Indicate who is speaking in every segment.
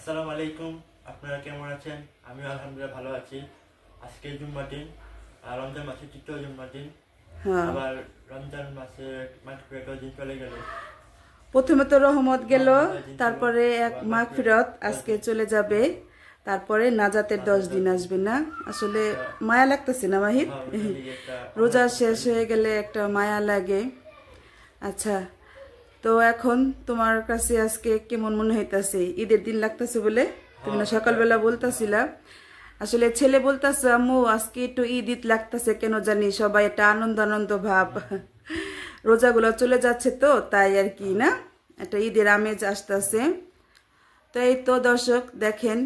Speaker 1: আসসালামু আলাইকুম। আপনারা কেমন আছেন? আমি আলহামদুলিল্লাহ ভালো আছি। আজকে জুম্মার দিন, রমজান মাসের তৃতীয় জুম্মার দিন। আবার রমজান মাসের মাত্র 10 দিন চলে গেল।
Speaker 2: প্রথমে তো রহমত গেল, তারপরে এক মাগফিরাত আজকে চলে যাবে, তারপরে নাজাতের 10 দিন আসবে না। আসলে মায়া লাগতেছে না মাহিদ? রোজা শেষ হয়ে গেলে একটা মায়া লাগে। আচ্ছা, তো এখন তোমার কাছে আজকে কেমন মনে হইতাছে? ঈদের দিন লাগতেছে বলে তুমি না সকালবেলা বলতাছিলা। আসলে ছেলে বলতেছে আম্মু আজকে একটু ঈদ ঈদ লাগতেছে, কেন জানি সবাই একটা আনন্দ আনন্দ ভাব, রোজাগুলো চলে যাচ্ছে তো তাই আর কি, না একটা ঈদের আমেজ আসতেছে। তো এই তো দর্শক দেখেন,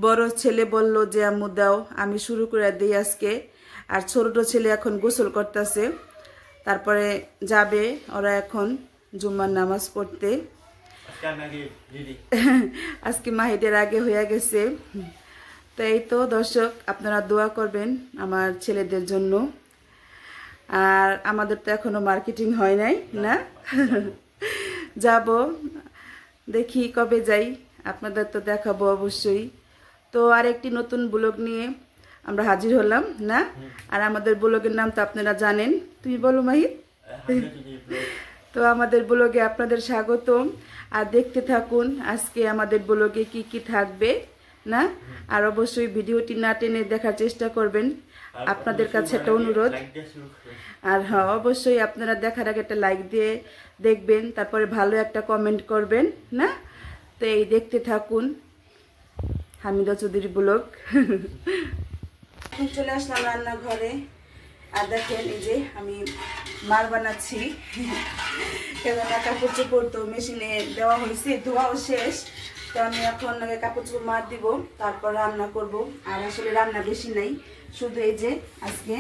Speaker 2: বড় ছেলে বলল যে আম্মু দাও, আমি শুরু করে দিই আজকে। আর ছোট ছেলে এখন গোসল করতেছে, তারপরে যাবে ওরা এখন জুম্মার নামাজ পড়তে। আজকে মাহিদের আগে হয়ে গেছে। তো এই তো দর্শক, আপনারা দোয়া করবেন আমার ছেলেদের জন্য। আর আমাদের তো এখনো মার্কেটিং হয় নাই, না যাব, দেখি কবে যাই, আপনাদের তো দেখাবো অবশ্যই। তো আরেকটি নতুন ব্লগ নিয়ে আমরা হাজির হলাম, না? আর আমাদের ব্লগের নাম তো আপনারা জানেন, তুমি বলো মাহিদ। তো আমাদের ব্লগে আপনাদের স্বাগতম, আর দেখতে থাকুন আজকে আমাদের ব্লগে কি কি থাকবে, না? আর অবশ্যই ভিডিওটি না টেনে দেখার চেষ্টা করবেন, আপনাদের কাছে একটা অনুরোধ। আর হ্যাঁ, অবশ্যই আপনারা দেখার আগে একটা লাইক দিয়ে দেখবেন, তারপরে ভালো একটা কমেন্ট করবেন, না? তো এই দেখতে থাকুন হামিদা চৌধুরী ব্লগ। চলে আসলাম রান্নাঘরে, আর দেখেন এই যে আমি মার বানাচ্ছি। কেননা কাপড় চোপড় তো মেশিনে দেওয়া হয়েছে, ধোয়াও শেষ। তো আমি এখন কাপড় চোপড় মার দিব, তারপর রান্না করব। আর আসলে রান্না বেশি নাই, শুধু এই যে আজকে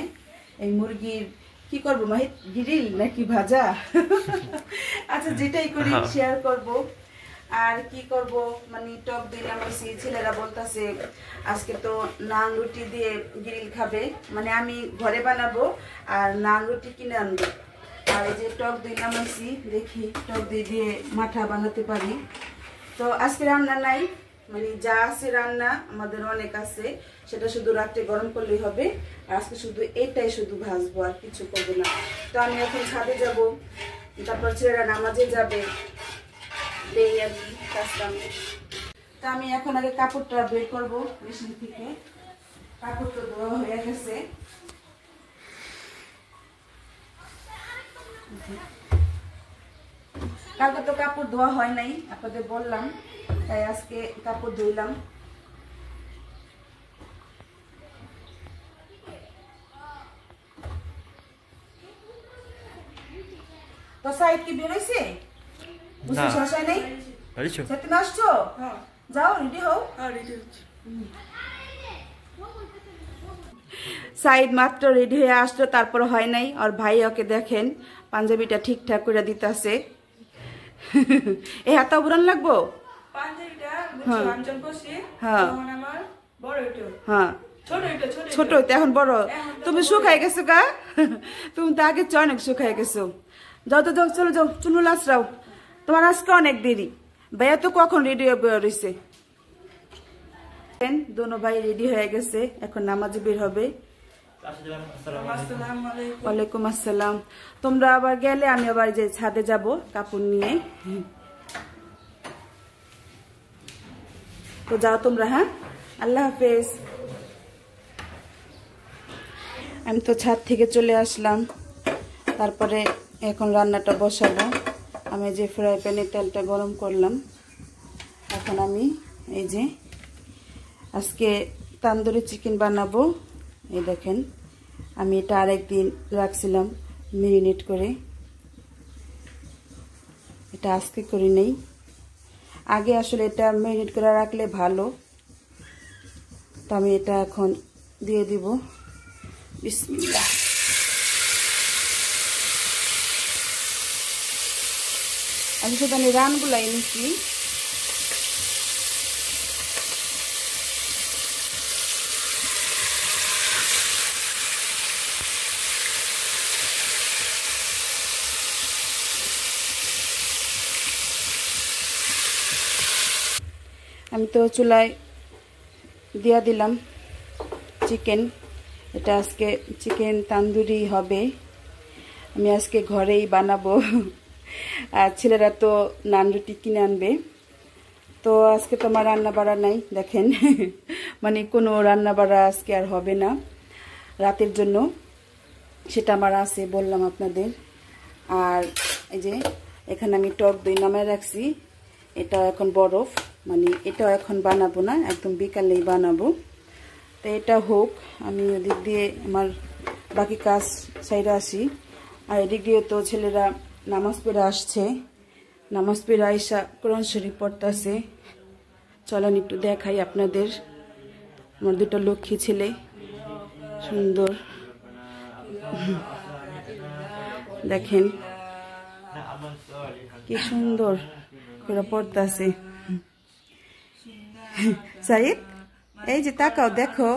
Speaker 2: এই মুরগির কি করব মাহিদ, গ্রিল নাকি ভাজা? আচ্ছা, যেটাই করি শেয়ার করব। আর কি করব, মানে টক দিলাম হয়েছি, ছেলেরা বলতেছে আজকে তো নান রুটি দিয়ে গ্রিল খাবে, মানে আমি ঘরে বানাবো আর নান রুটি কিনে আনবো। আর এই যে টক দিলাম হয়েছি, দেখি টক দিয়ে মাঠা বানাতে পারি। তো আজকে রান্না নাই, মানে যা আছে রান্না আমাদের অনেক আছে, সেটা শুধু রাত্রে গরম করলেই হবে। আর আজকে শুধু এটাই শুধু ভাজবো, আর কিছু করবো না। তো আমি এখন ছাদে যাব, তারপর ছেলেরা নামাজে যাবে, এই আর কি কাজটা। তা আমি এখন আগে কাপড়টা বের করবো মেশিন থেকে। কাপড় তো ধোয়া হয়ে গেছে। কালকে তো কাপড় ধোয়া হয় নাই, আপনাদের বললাম, তাই আজকে কাপড় ধুইলাম। তো সাইড কি বেরোইছে? বুঝতে সমস্যা নেই। তুমি আসছো? যাও, রেডি হও। সাইদ মাত্র রেডি হয়ে আসলো, তারপর হয় নাই। আর ভাই ওকে দেখেন পাঞ্জাবিটা ঠিকঠাক করে দিতেছে। এ হাত বুড়ান লাগবো, হ্যাঁ ছোট হইতে এখন বড়। তুমি শুকাই গেছো গা, তুমি তো আগে অনেক শুকাই গেছো। যাও তো যাও, চলো যাও, চুনু লাসরাও, তোমার আজকে অনেক দেরি। ভাইয়া তো কখন রেডি হয়েছে। দোনো ভাই রেডি হয়ে গেছে, এখন নামাজে বের হবে। ওয়ালাইকুম আসসালাম। তোমরা আবার গেলে আমি আবার যে ছাদে যাব কাপড় নিয়ে। তো যাও তোমরা, হ্যাঁ, আল্লাহ হাফেজ। আমি তো ছাদ থেকে চলে আসলাম, তারপরে এখন রান্নাটা বসাবো। আমি যে ফ্রাই প্যানে তেলটা গরম করলাম, এখন আমি এই যে আজকে তান্দুরি চিকেন বানাবো। এই দেখেন, আমি এটা আরেকদিন রাখছিলাম মেরিনেট করে, এটা আজকে করি নেই। আগে আসলে এটা মেরিনেট করে রাখলে ভালো। তো আমি এটা এখন দিয়ে দিব। বিসমিল্লাহ। আমি শুধু আমি রানগুলাই নিচ্ছি। আমি তো চুলায় দিয়া দিলাম চিকেন। এটা আজকে চিকেন তান্দুরি হবে, আমি আজকে ঘরেই বানাবো। আর ছেলেরা তো নান রুটি কিনে আনবে। তো আজকে তো আমার রান্না বাড়া নাই, দেখেন। মানে কোনো রান্না বাড়া আজকে আর হবে না রাতের জন্য, সেটা আমার আছে বললাম আপনাদের। আর এই যে এখানে আমি টক দই নামায় রাখছি, এটা এখন বরফ, মানে এটাও এখন বানাবো না, একদম বিকালেই বানাবো। তো এটা হোক, আমি ওদিক দিয়ে আমার বাকি কাজ সাইডে আসি। আর এদিক দিয়ে তো ছেলেরা নামাজ পড়ে আসছে, নামাজ পড়ে আইসা কোরআন শরীফ পড়তেছে। চলেন একটু দেখাই আপনাদের, আমার দুটো লক্ষ্মী ছেলে, সুন্দর দেখেন কি সুন্দর করে পড়তেছে। সাইদ, এই যে তাকাও, দেখো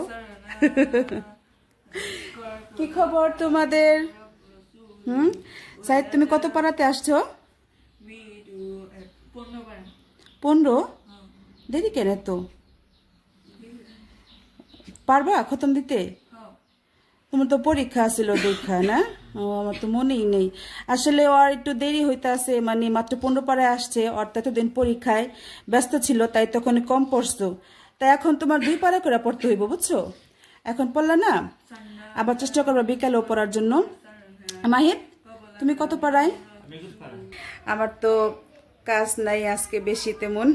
Speaker 2: কি খবর তোমাদের? সাইদ, তুমি কত পাড়াতে আসছো? 15। দেরি কেন তো? পারবা খতম দিতে? তোমার তো পরীক্ষা ছিল দেখা না? ও, আমার তো মনেই নেই আসলে। ওর একটু দেরি হইতে আছে, মানে মাত্র 15 পাড়ায় আসছে, ওর তো এতদিন পরীক্ষায় ব্যস্ত ছিল, তাই তখন কম পড়ছো। তাই এখন তোমার 2 পাড়া করে পড়তে হইব, বুঝছো? এখন পড়লা না, আবার চেষ্টা করবা বিকালেও পড়ার জন্য। মাহিদ, তুমি কত পাড়ায়? আমার তো কাজ নাই আজকে বেশি তেমন,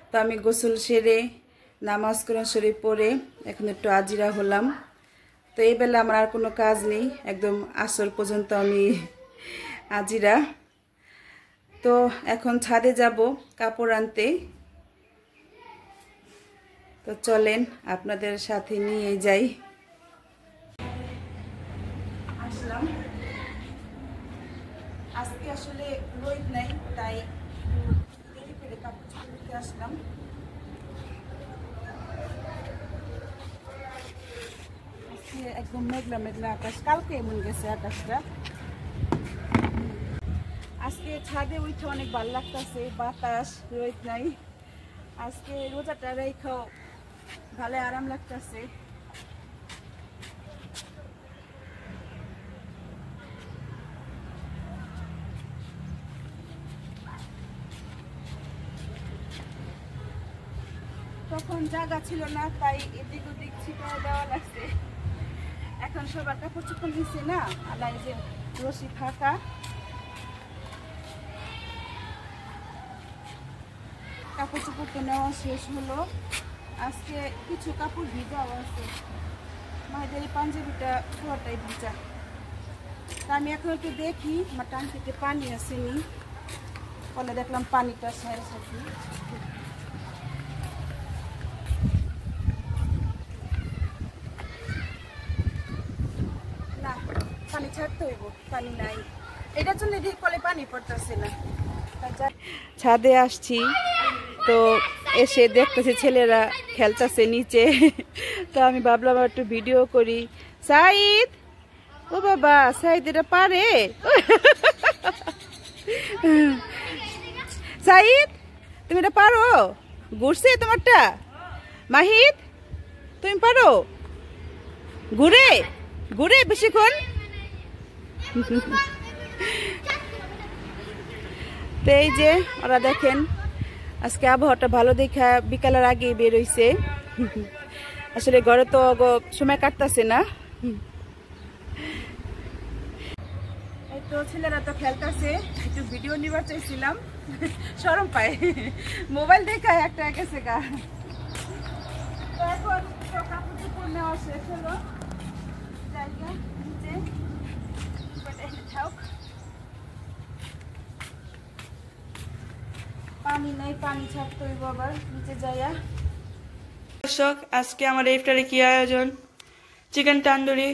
Speaker 2: তো আমি গোসল সেরে নামাজ কোরআন শরীফ পড়ে এখন একটু আজিরা হলাম। তো এই বেলা আমার আর কোনো কাজ নেই, একদম আসর পর্যন্ত আমি আজিরা। তো এখন ছাদে যাব কাপড় আনতে, তো চলেন আপনাদের সাথে নিয়ে যাই। আসলাম, আজকে আসলে রোদ নাই, তাই দেরি করে কাপড় চোপড় আসলাম। একদম মেঘলা মেঘলা আকাশ, কালকে এমন গেছে আকাশটা। আজকে ছাদে উঠে অনেক ভালো লাগতেছে, বাতাস, রোদ নাই। আজকে রোজাটা রেখেও ভালো আরাম লাগতেছে। তখন জায়গা ছিল না, তাই এদিক ওদিক ছিটা দেওয়া লাগছে। এখন সবার কাপড় চোপড় নিচ্ছে না, আলা এই যে রশি ফাঁকা। কাপড় চোপড় তো নেওয়া শেষ হলো। আজকে কিছু কাপড় ভিজাও আছে, মায়েদের এই পাঞ্জাবিটা পুরোটাই ভিজা। তা আমি এখন একটু দেখি আমার টাঙ্কিতে পানি আসেনি, বলে দেখলাম পানিটা সাড়ে সাথে। না, পানি ছাড়তে হইব, পানি নাই, এটার জন্য এদিকে কলে পানি পড়তেছে না। ছাদে আসছি, তো এসে দেখতেছি ছেলেরা খেলতেছে নিচে, তো আমি ভাবলাম একটু ভিডিও করি। সাইদ, ও বাবা, সাইদ এটা পারে? সাইদ, তুমি এটা পারো? ঘুরছে তোমারটা? মাহিদ, তুমি পারো? ঘুরে ঘুরে বেশিক্ষণ? তো এই যে ওরা দেখেন, আজকে আবহাওয়াটা ভালো দেখা বিকালের আগে বের হইছে। আসলে ঘরে তো সময় কাটতেছে না। এই তো ছেলেরা তো খেলতেছে, একটু ভিডিও নিবার চাইছিলাম, শরম পায়, মোবাইল দেখা একটা গেছে গা। তো এখন কাপড় চোপড় নেওয়া শেষ হলো, জায়গা নিচে পানি নাই, পানি ছাড়তে হইব আবার নিচে যাইয়া। দর্শক, আজকে আমার ইফতারে কি আয়োজন? চিকেন তান্দুরি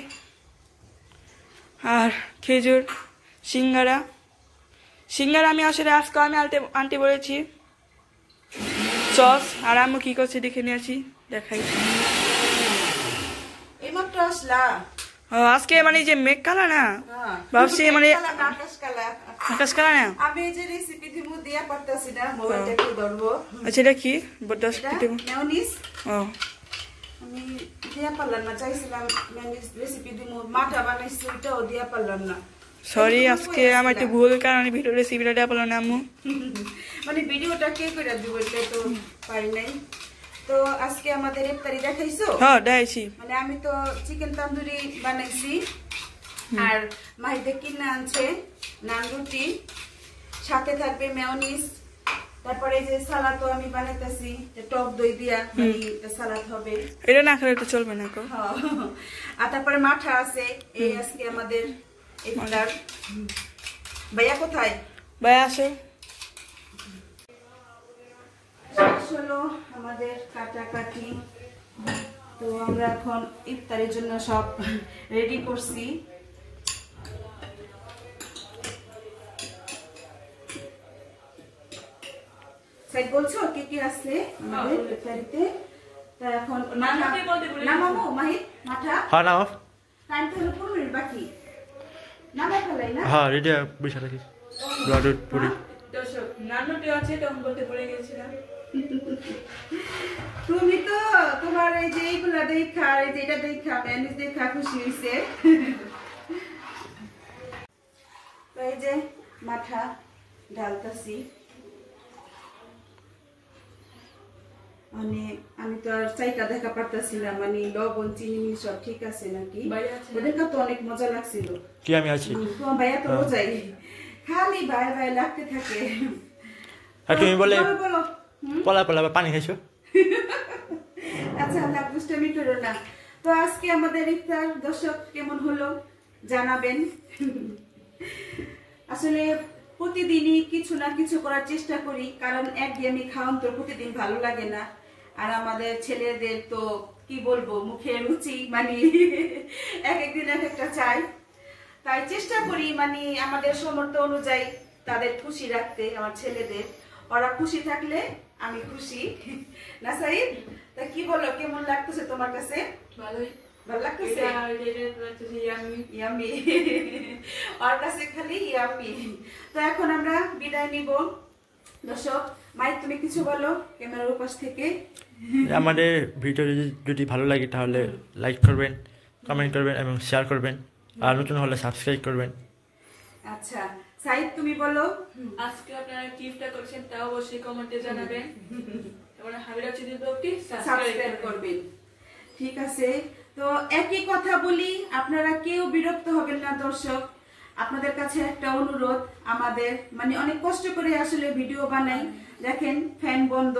Speaker 2: আর খেজুর, সিঙ্গারা। সিঙ্গারা আমি আসলে আজকে আমি আনতে বলেছি, সস। আর আমি কি করছি দেখে নিয়েছি, দেখাই। এইমাত্র আসলা?
Speaker 3: আজকে মানে যে মেঘ কালা না
Speaker 2: হ্যাঁ
Speaker 3: ভাবছি মানে
Speaker 2: আকাশ কালা
Speaker 3: আকাশ কালা না
Speaker 2: আমি এই যে রেসিপি দিমু দিয়া পারতাছি না মোবাইলটা একটু ধরবো
Speaker 3: আচ্ছা এটা কি বড়
Speaker 2: মেয়োনিজ
Speaker 3: ও
Speaker 2: আমি দিয়া পারলাম না চাইছিলাম মেয়োনিজ রেসিপি দিমু মাঠা বানাইছি ওটাও দিয়া পারলাম না
Speaker 3: সরি আজকে আমার একটু ভুল কারণে ভিডিও রেসিপিটা দেওয়া পারলাম না আম্মু
Speaker 2: মানে ভিডিওটা কে করে দিব এটা তো পারি নাই তো আজকে আমাদের ইফতারি দেখাইছো
Speaker 3: হ্যাঁ দেখাইছি
Speaker 2: মানে আমি তো চিকেন তন্দুরি বানাইছি আর মাহিদে কিনে আনছে নান রুটি সাথে থাকবে মেয়োনিজ তারপরে এই যে সালাদও আমি বানাইতেছি টক দই দিয়া মানে সালাদ হবে
Speaker 3: এটা না খেলে তো চলবে না কো
Speaker 2: হ্যাঁ আর তারপরে মাঠা আছে এই আজকে আমাদের ইফতার ভাইয়া কোথায়
Speaker 3: ভাই আসো
Speaker 2: হলো আমাদের কাটাকাটি তো আমরা এখন ইফতারের জন্য সব রেডি করছি সাইড বলছো কি কি আছে আমাদের ইফতারিতে তা এখন নামাবো মাহিদ মাঠা
Speaker 1: হ্যাঁ নাও
Speaker 2: টাইম তো হলো 15 মিনিট বাকি নামা ফেলাই না
Speaker 1: হ্যাঁ রেডি বসে রাখিস ব্লাড পুরি
Speaker 3: দর্শক নানুটি আছে তখন বলতে ভুলে গেছিলাম
Speaker 2: তুমি তো তোমার এই যে এইগুলা দেখা আর এই যে এটা দেখা ম্যানেজ দেখা খুশি হইছে তো এই যে মাথা ডালতাছি মানে আমি তো আর চাইটা দেখা পারতাছি না মানে লবণ চিনি সব ঠিক আছে নাকি ওদের তো অনেক মজা লাগছিল
Speaker 1: কি আমি আছি
Speaker 2: তোমার ভাইয়া তো বোঝাই খালি ভাই ভাই লাগতে থাকে
Speaker 1: আর তুমি বলে
Speaker 2: বলো
Speaker 1: পলা পলা পানি খাইছো
Speaker 2: আচ্ছা আল্লাহ দুষ্টামি করো না তো আজকে আমাদের ইফতার দর্শক কেমন হলো জানাবেন আসলে প্রতিদিনই কিছু না কিছু করার চেষ্টা করি কারণ একঘেয়েমি খাওয়ান তো প্রতিদিন ভালো লাগে না আর আমাদের ছেলেদের তো কি বলবো মুখে রুচি মানে এক একদিন এক একটা চাই তাই চেষ্টা করি মানে আমাদের সামর্থ্য অনুযায়ী তাদের খুশি রাখতে আমার ছেলেদের ওরা খুশি থাকলে আমি খুশি না সাইদ তা কি বলো কেমন লাগতেছে তোমার কাছে
Speaker 3: ভালোই
Speaker 2: ভালো লাগতেছে ইয়ামি ওর কাছে খালি ইয়ামি তো এখন আমরা বিদায় নিব দর্শক মাই তুমি কিছু বলো ক্যামেরার পাশ থেকে
Speaker 1: আমাদের ভিডিও যদি ভালো লাগে তাহলে লাইক করবেন কমেন্ট করবেন এবং শেয়ার করবেন আর নতুন হলে সাবস্ক্রাইব করবেন
Speaker 2: আচ্ছা সাইদ তুমি বলো
Speaker 3: আজকে আপনারা গিফটটা করেছেন তাও অবশ্যই কমেন্টে জানাবেন এবং হাবিরা চিনি ব্লগটি
Speaker 2: সাবস্ক্রাইব করবেন ঠিক আছে তো একই কথা বলি আপনারা কেউ বিরক্ত হবেন না দর্শক আপনাদের কাছে একটা অনুরোধ আমাদের মানে অনেক কষ্ট করে আসলে ভিডিও বানাই দেখেন ফ্যান বন্ধ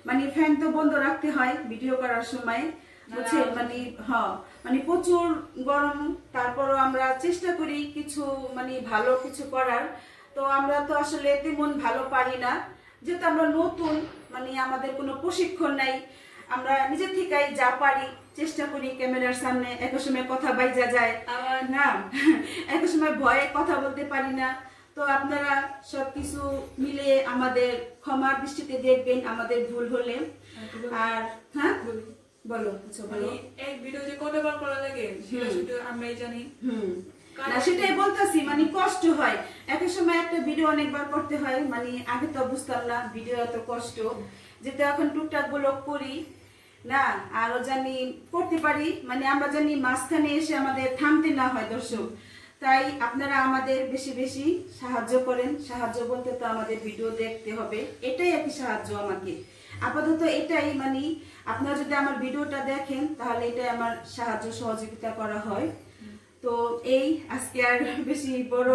Speaker 2: মানে ফ্যান তো বন্ধ রাখতে হয় ভিডিও করার সময় বুঝছেন মানে হ্যাঁ মানে প্রচুর গরম তারপরও আমরা চেষ্টা করি কিছু মানে ভালো কিছু করার তো আমরা তো আসলে তেমন ভালো পারি না যেহেতু আমরা নতুন মানে আমাদের কোনো প্রশিক্ষণ নাই আমরা নিজে থেকেই যা পারি চেষ্টা করি ক্যামেরার সামনে এক সময় কথা বাইজা যায় আবার না এক সময় ভয়ে কথা বলতে পারি না তো আপনারা সবকিছু মিলে আমাদের ক্ষমার দৃষ্টিতে দেখবেন আমাদের ভুল হলে আর হ্যাঁ বলো আচ্ছা বলো
Speaker 3: এক ভিডিও যে কতবার করা লাগে সেটা শুধু আমরাই জানি
Speaker 2: না সেটাই বলতেছি মানে কষ্ট হয় এক সময় একটা ভিডিও অনেকবার করতে হয় মানে আগে তো বুঝতাম না ভিডিও এত কষ্ট যেটা এখন টুকটাক ব্লগ করি না আরো জানি করতে পারি মানে আমরা জানি মাঝখানে এসে আমাদের থামতে না হয় দর্শক তাই আপনারা আমাদের বেশি বেশি সাহায্য করেন সাহায্য বলতে তো আমাদের ভিডিও দেখতে হবে এটাই একটি সাহায্য আমাকে আপাতত এটাই মানে আপনারা যদি আমার ভিডিওটা দেখেন তাহলে এটাই আমার সাহায্য সহযোগিতা করা হয় তো এই আজকে আর বেশি বড়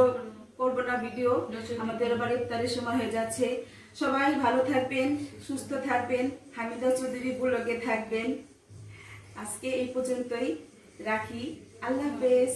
Speaker 2: করব না ভিডিও আমাদের আবার ইফতারের সময় হয়ে যাচ্ছে সবাই ভালো থাকবেন সুস্থ থাকবেন হামিদা চৌধুরী ব্লগে থাকবেন আজকে এই পর্যন্তই রাখি আল্লাহ হাফেজ।